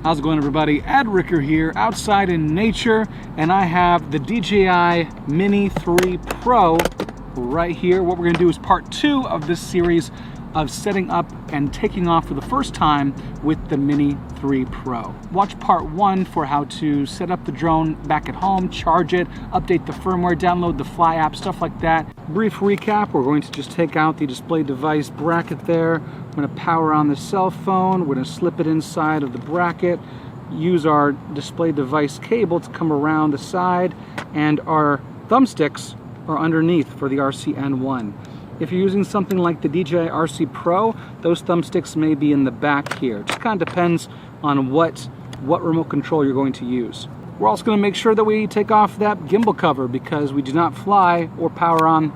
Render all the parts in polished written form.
How's it going, everybody? Ed Ricker here, outside in nature, and I have the DJI Mini 3 Pro right here. What we're going to do is part 2 of this series of setting up and taking off for the first time with the Mini 3 Pro. Watch part 1 for how to set up the drone back at home, charge it, update the firmware, download the Fly app, stuff like that. Brief recap, we're going to just take out the display device bracket there. I'm going to power on the cell phone, we're going to slip it inside of the bracket, use our display device cable to come around the side, and our thumbsticks are underneath for the RCN1. If you're using something like the DJI RC Pro, those thumbsticks may be in the back here. It just kind of depends on what remote control you're going to use. We're also going to make sure that we take off that gimbal cover because we do not fly or power on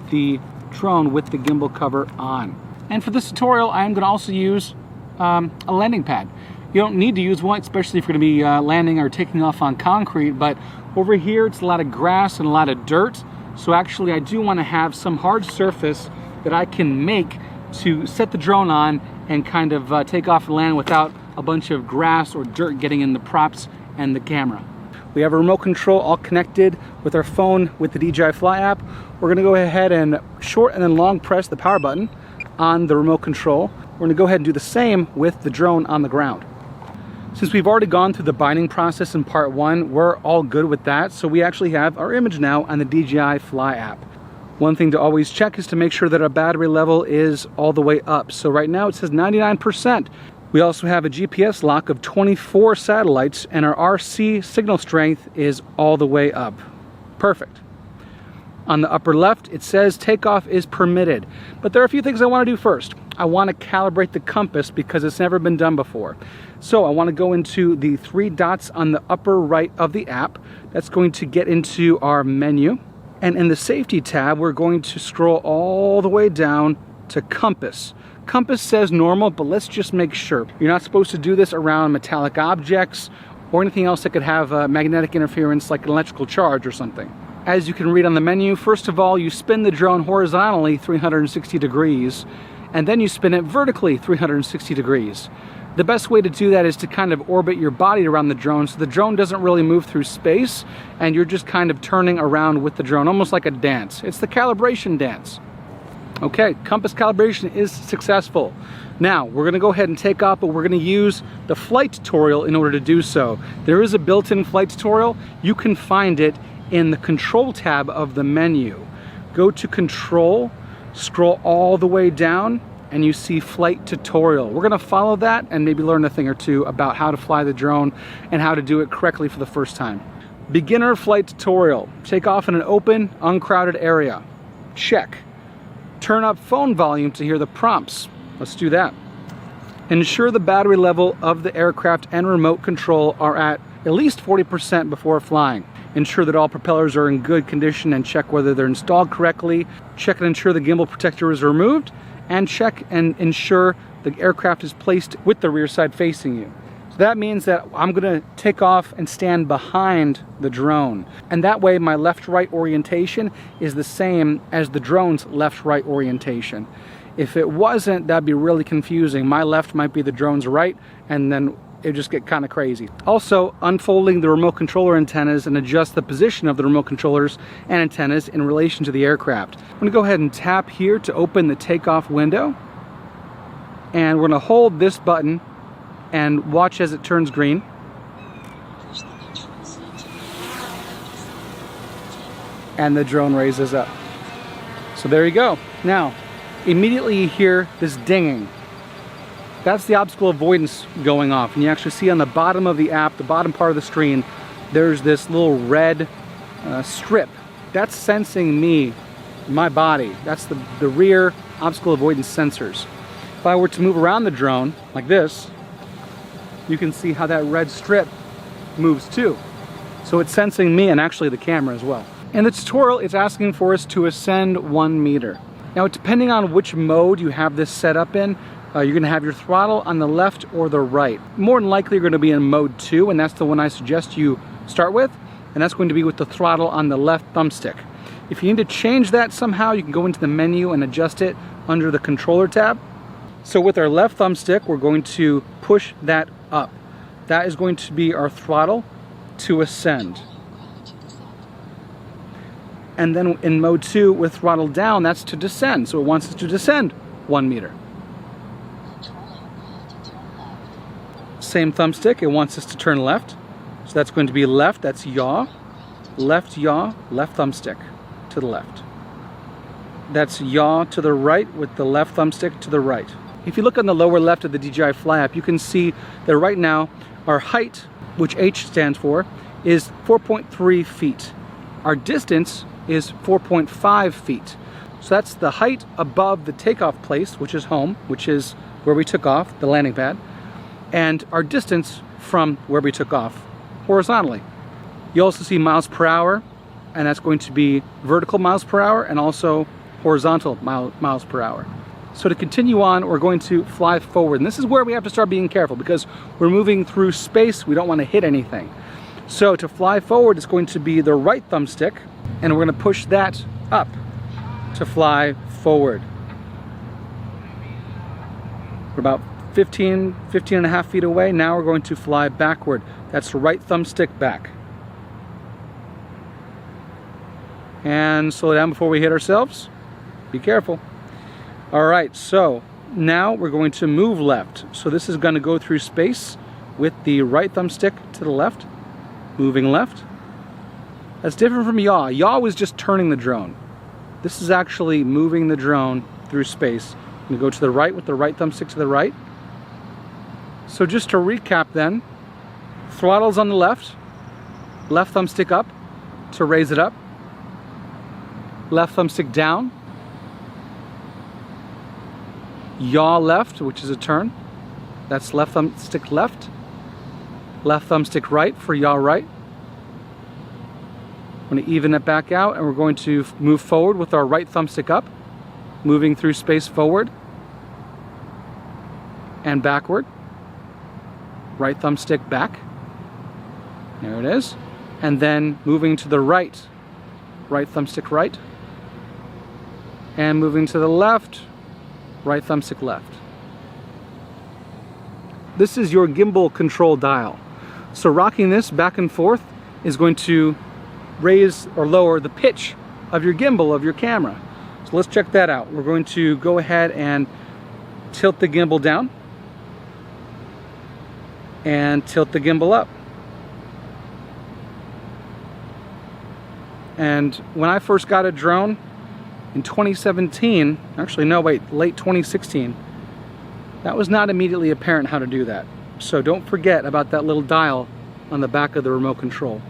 the drone with the gimbal cover on. And for this tutorial, I am going to also use a landing pad. You don't need to use one, especially if you're going to be landing or taking off on concrete, but over here it's a lot of grass and a lot of dirt. So actually I do want to have some hard surface that I can make to set the drone on and kind of take off and land without a bunch of grass or dirt getting in the props and the camera. We have a remote control all connected with our phone with the DJI Fly app. We're going to go ahead and short and then long press the power button on the remote control. We're going to go ahead and do the same with the drone on the ground. Since we've already gone through the binding process in part 1, we're all good with that. So we actually have our image now on the DJI Fly app. One thing to always check is to make sure that our battery level is all the way up. So right now it says 99%. We also have a GPS lock of 24 satellites and our RC signal strength is all the way up. Perfect. On the upper left, it says takeoff is permitted. But there are a few things I want to do first. I want to calibrate the compass because it's never been done before. So I want to go into the 3 dots on the upper right of the app. That's going to get into our menu. And in the safety tab, we're going to scroll all the way down to compass. Compass says normal, but let's just make sure. You're not supposed to do this around metallic objects or anything else that could have magnetic interference like an electrical charge or something. As you can read on the menu, first of all, you spin the drone horizontally 360 degrees, and then you spin it vertically 360 degrees. The best way to do that is to kind of orbit your body around the drone so the drone doesn't really move through space and you're just kind of turning around with the drone, almost like a dance. It's the calibration dance. Okay, compass calibration is successful. Now, we're going to go ahead and take off, but we're going to use the flight tutorial in order to do so. There is a built-in flight tutorial. You can find it in the control tab of the menu. Go to control, scroll all the way down, and you see flight tutorial. We're going to follow that and maybe learn a thing or two about how to fly the drone and how to do it correctly for the first time. Beginner flight tutorial. Take off in an open, uncrowded area. Check. Turn up phone volume to hear the prompts. Let's do that. Ensure the battery level of the aircraft and remote control are at least 40% before flying. Ensure that all propellers are in good condition and check whether they're installed correctly. Check and ensure the gimbal protector is removed. And check and ensure the aircraft is placed with the rear side facing you. So that means that I'm going to take off and stand behind the drone. And that way my left-right orientation is the same as the drone's left-right orientation. If it wasn't, that'd be really confusing. My left might be the drone's right, and then it just get kind of crazy. Also, unfolding the remote controller antennas and adjust the position of the remote controllers and antennas in relation to the aircraft. I'm going to go ahead and tap here to open the takeoff window. And we're going to hold this button and watch as it turns green. And the drone raises up. So there you go. Now, immediately you hear this dinging. That's the obstacle avoidance going off. And you actually see on the bottom of the app, the bottom part of the screen, there's this little red strip. That's sensing me, my body. That's the rear obstacle avoidance sensors. If I were to move around the drone like this, you can see how that red strip moves too. So it's sensing me and actually the camera as well. In the tutorial, it's asking for us to ascend 1 meter. Now, depending on which mode you have this set up in, you're going to have your throttle on the left or the right. More than likely, you're going to be in mode 2, and that's the one I suggest you start with, and that's going to be with the throttle on the left thumbstick. If you need to change that somehow, you can go into the menu and adjust it under the controller tab. So with our left thumbstick, we're going to push that up. that is going to be our throttle to ascend. And then in mode 2 with throttle down, that's to descend. So it wants us to descend 1 meter. Same thumbstick, it wants us to turn left. So that's going to be left, that's yaw, left thumbstick to the left. That's yaw to the right with the left thumbstick to the right. If you look on the lower left of the DJI Fly app, you can see that right now our height, which H stands for, is 4.3 feet. Our distance is 4.5 feet. So that's the height above the takeoff place, which is home, which is where we took off, the landing pad, and our distance from where we took off horizontally. You also see miles per hour, and that's going to be vertical miles per hour and also horizontal miles per hour. So to continue on, we're going to fly forward. And this is where we have to start being careful because we're moving through space. We don't want to hit anything. So to fly forward, it's going to be the right thumbstick, and we're going to push that up to fly forward. We're about 15 and a half feet away. Now we're going to fly backward. That's the right thumbstick back. And slow down before we hit ourselves. Be careful. All right, so now we're going to move left. So this is going to go through space with the right thumbstick to the left, moving left. That's different from yaw. Yaw was just turning the drone. This is actually moving the drone through space. I'm going to go to the right with the right thumbstick to the right. So just to recap then, throttle's on the left thumbstick up to raise it up, left thumbstick down, yaw left, which is a turn, that's left thumbstick left thumbstick right for yaw right. I'm going to even it back out, and we're going to move forward with our right thumbstick up, moving through space forward and backward. Right thumbstick back. There it is. And then moving to the right thumbstick right. And moving to the left, right thumbstick left. This is your gimbal control dial. So rocking this back and forth is going to raise or lower the pitch of your gimbal of your camera. So let's check that out. We're going to go ahead and tilt the gimbal down and tilt the gimbal up. And when I first got a drone in 2017, actually no wait, late 2016, that was not immediately apparent how to do that. So don't forget about that little dial on the back of the remote control.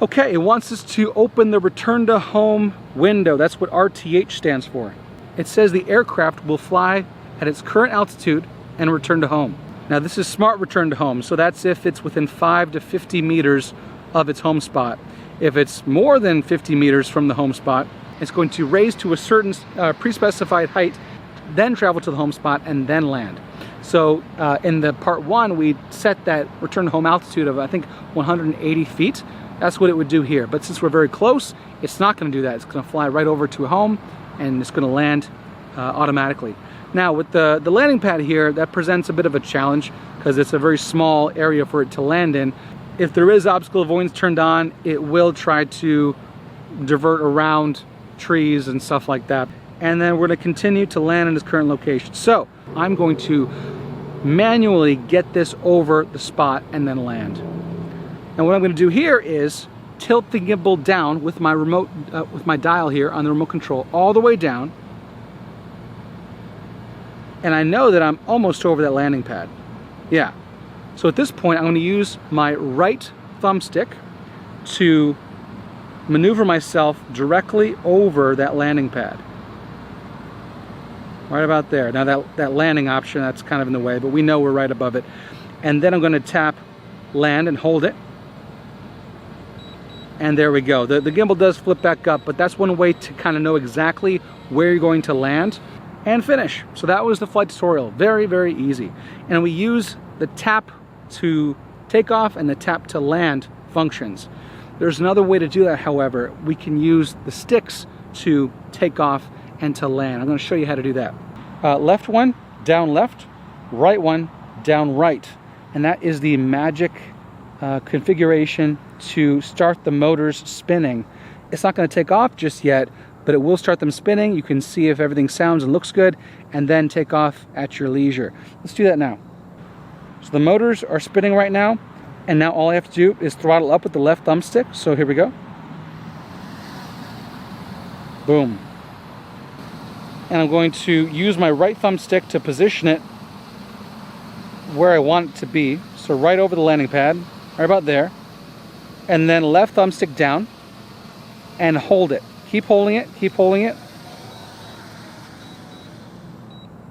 Okay, it wants us to open the return to home window. That's what RTH stands for. It says the aircraft will fly at its current altitude and return to home. Now this is smart return to home, so that's if it's within 5 to 50 meters of its home spot. If it's more than 50 meters from the home spot, it's going to raise to a certain pre-specified height, then travel to the home spot, and then land. So in the part 1, we set that return to home altitude of I think 180 feet. That's what it would do here. But since we're very close, it's not going to do that. It's going to fly right over to home, and it's going to land automatically. Now with the landing pad here, that presents a bit of a challenge because it's a very small area for it to land in. If there is obstacle avoidance turned on, it will try to divert around trees and stuff like that. And then we're going to continue to land in its current location. So I'm going to manually get this over the spot and then land. And what I'm going to do here is tilt the gimbal down with my remote, with my dial here on the remote control all the way down. And I know that I'm almost over that landing pad. Yeah. So at this point, I'm going to use my right thumbstick to maneuver myself directly over that landing pad. Right about there. Now that landing option, that's kind of in the way, but we know we're right above it. And then I'm going to tap land and hold it. And there we go. The gimbal does flip back up, but that's one way to kind of know exactly where you're going to land and finish. So that was the flight tutorial. Very, very easy. And we use the tap to take off and the tap to land functions. There's another way to do that, however. We can use the sticks to take off and to land. I'm going to show you how to do that. Left one, down left, right one, down right. and that is the magic configuration to start the motors spinning. It's not going to take off just yet, but it will start them spinning. You can see if everything sounds and looks good, and then take off at your leisure. Let's do that now. So the motors are spinning right now, and now all I have to do is throttle up with the left thumbstick. So here we go. Boom. And I'm going to use my right thumbstick to position it where I want it to be. So right over the landing pad, right about there. And then left thumbstick down and hold it. Keep holding it, keep holding it.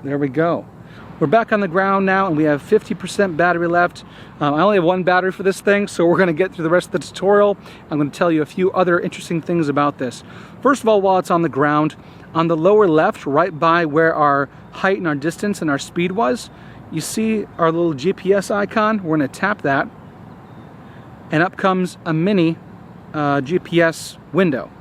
There we go. We're back on the ground now, and we have 50% battery left. I only have one battery for this thing, so we're going to get through the rest of the tutorial. I'm going to tell you a few other interesting things about this. First of all, while it's on the ground, on the lower left, right by where our height and our distance and our speed was, you see our little GPS icon. We're going to tap that, and up comes a mini GPS window.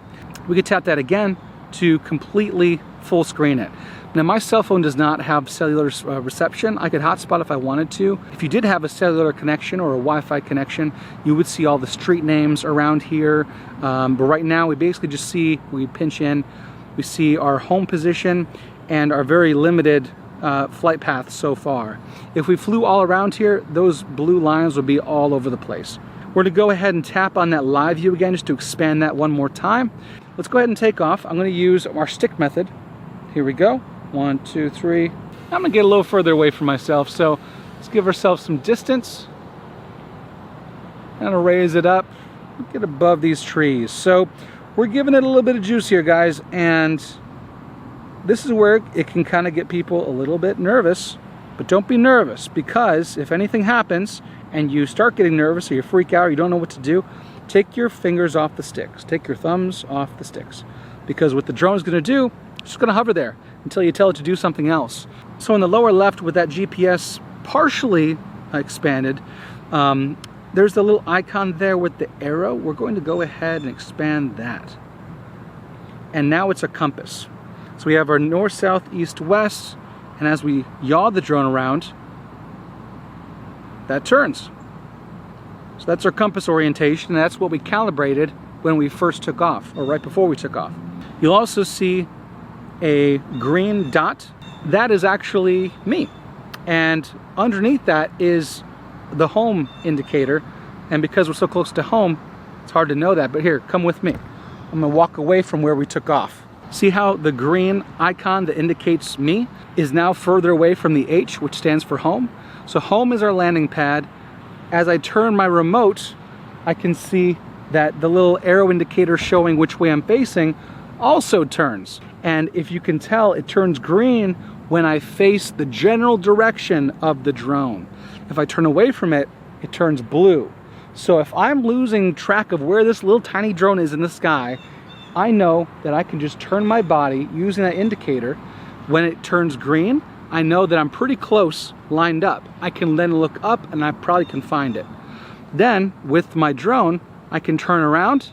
We could tap that again to completely full screen it. Now, my cell phone does not have cellular reception. I could hotspot if I wanted to. If you did have a cellular connection or a Wi-Fi connection, you would see all the street names around here. But right now, we basically just see, we pinch in, we see our home position and our very limited flight path so far. If we flew all around here, those blue lines would be all over the place. We're going to go ahead and tap on that live view again just to expand that one more time. Let's go ahead and take off. I'm going to use our stick method. Here we go. 1, 2, 3. I'm going to get a little further away from myself, so let's give ourselves some distance. And raise it up, get above these trees. So we're giving it a little bit of juice here, guys, and this is where it can kind of get people a little bit nervous. But don't be nervous, because if anything happens and you start getting nervous or you freak out or you don't know what to do, take your fingers off the sticks. Take your thumbs off the sticks. Because what the drone is going to do, it's just going to hover there until you tell it to do something else. So in the lower left, with that GPS partially expanded, there's the little icon there with the arrow. We're going to go ahead and expand that. And now it's a compass. So we have our north, south, east, west, and as we yaw the drone around, that turns. So that's our compass orientation, and that's what we calibrated when we first took off, or right before we took off. You'll also see a green dot. That is actually me. And underneath that is the home indicator. And because we're so close to home, it's hard to know that. But here, come with me. I'm gonna walk away from where we took off. See how the green icon that indicates me is now further away from the H, which stands for home? So home is our landing pad. As I turn my remote, I can see that the little arrow indicator showing which way I'm facing also turns. And if you can tell, it turns green when I face the general direction of the drone. If I turn away from it, it turns blue. So if I'm losing track of where this little tiny drone is in the sky, I know that I can just turn my body using that indicator. When it turns green, I know that I'm pretty close lined up. I can then look up and I probably can find it. Then with my drone, I can turn around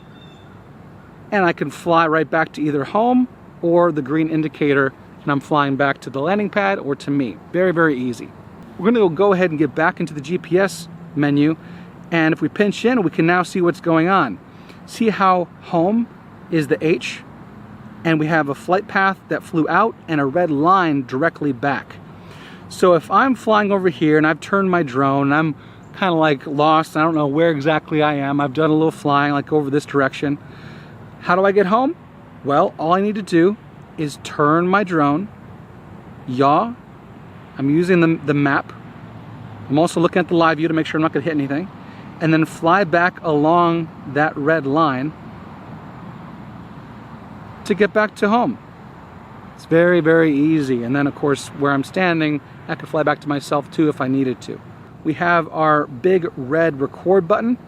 and I can fly right back to either home or the green indicator, and I'm flying back to the landing pad or to me. Very, very easy. We're gonna go ahead and get back into the GPS menu, and if we pinch in, we can now see what's going on. See how home is the H, and we have a flight path that flew out and a red line directly back. So if I'm flying over here and I've turned my drone, and I'm kind of like lost, I don't know where exactly I am, I've done a little flying like over this direction. How do I get home? Well, all I need to do is turn my drone, yaw. I'm using the map. I'm also looking at the live view to make sure I'm not going to hit anything. And then fly back along that red line to get back to home. It's very, very easy. And then, of course, where I'm standing, I can fly back to myself too if I needed to. We have our big red record button,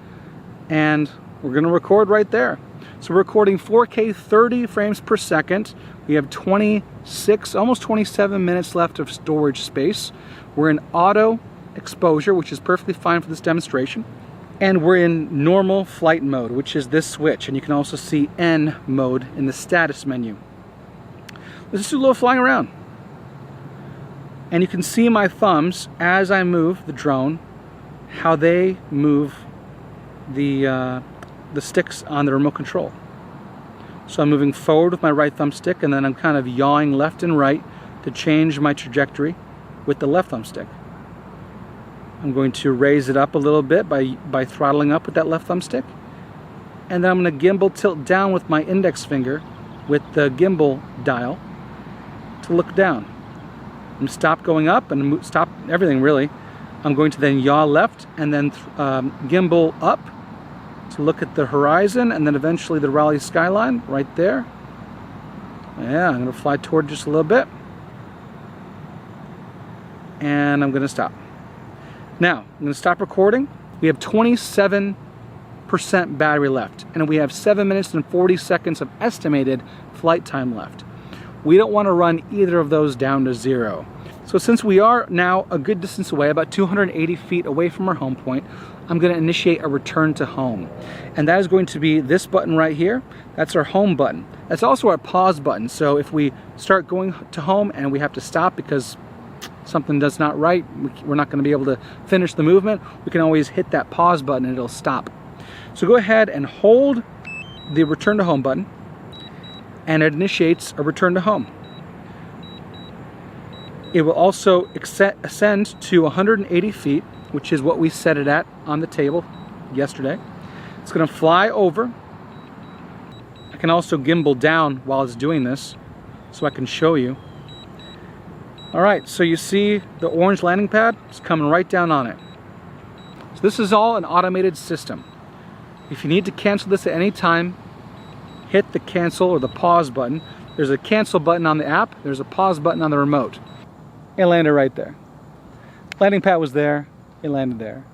and we're going to record right there. So we're recording 4K 30 frames per second. We have 26, almost 27 minutes left of storage space. We're in auto exposure, which is perfectly fine for this demonstration. And we're in normal flight mode, which is this switch. And you can also see N mode in the status menu. Let's just do a little flying around. And you can see my thumbs as I move the drone how they move the sticks on the remote control. So I'm moving forward with my right thumbstick, and then I'm kind of yawing left and right to change my trajectory with the left thumbstick. I'm going to raise it up a little bit by throttling up with that left thumbstick. And then I'm going to gimbal tilt down with my index finger with the gimbal dial to look down. I'm going to stop going up and stop everything really. I'm going to then yaw left and then gimbal up to look at the horizon, and then eventually the Raleigh skyline right there. Yeah, I'm going to fly toward just a little bit. And I'm going to stop. Now, I'm going to stop recording. We have 27% battery left, and we have 7 minutes and 40 seconds of estimated flight time left. We don't want to run either of those down to 0. So since we are now a good distance away, about 280 feet away from our home point, I'm going to initiate a return to home. And that is going to be this button right here. That's our home button. That's also our pause button. So if we start going to home and we have to stop because something does not right, we're not going to be able to finish the movement, we can always hit that pause button and it'll stop. So go ahead and hold the return to home button, and it initiates a return to home. It will also ascend to 180 feet, which is what we set it at on the table yesterday. It's going to fly over. I can also gimbal down while it's doing this, so I can show you. Alright, so you see the orange landing pad? It's coming right down on it. So this is all an automated system. If you need to cancel this at any time, hit the cancel or the pause button. There's a cancel button on the app, there's a pause button on the remote. It landed right there. Landing pad was there, it landed there.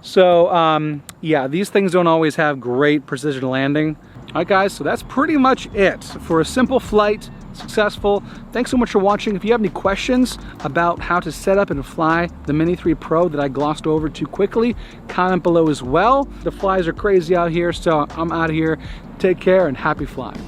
So yeah, these things don't always have great precision landing. Alright guys, so that's pretty much it for a simple flight, successful. Thanks so much for watching. If you have any questions about how to set up and fly the Mini 3 Pro that I glossed over too quickly, comment below as well. The flies are crazy out here, so I'm out of here. Take care and happy flying.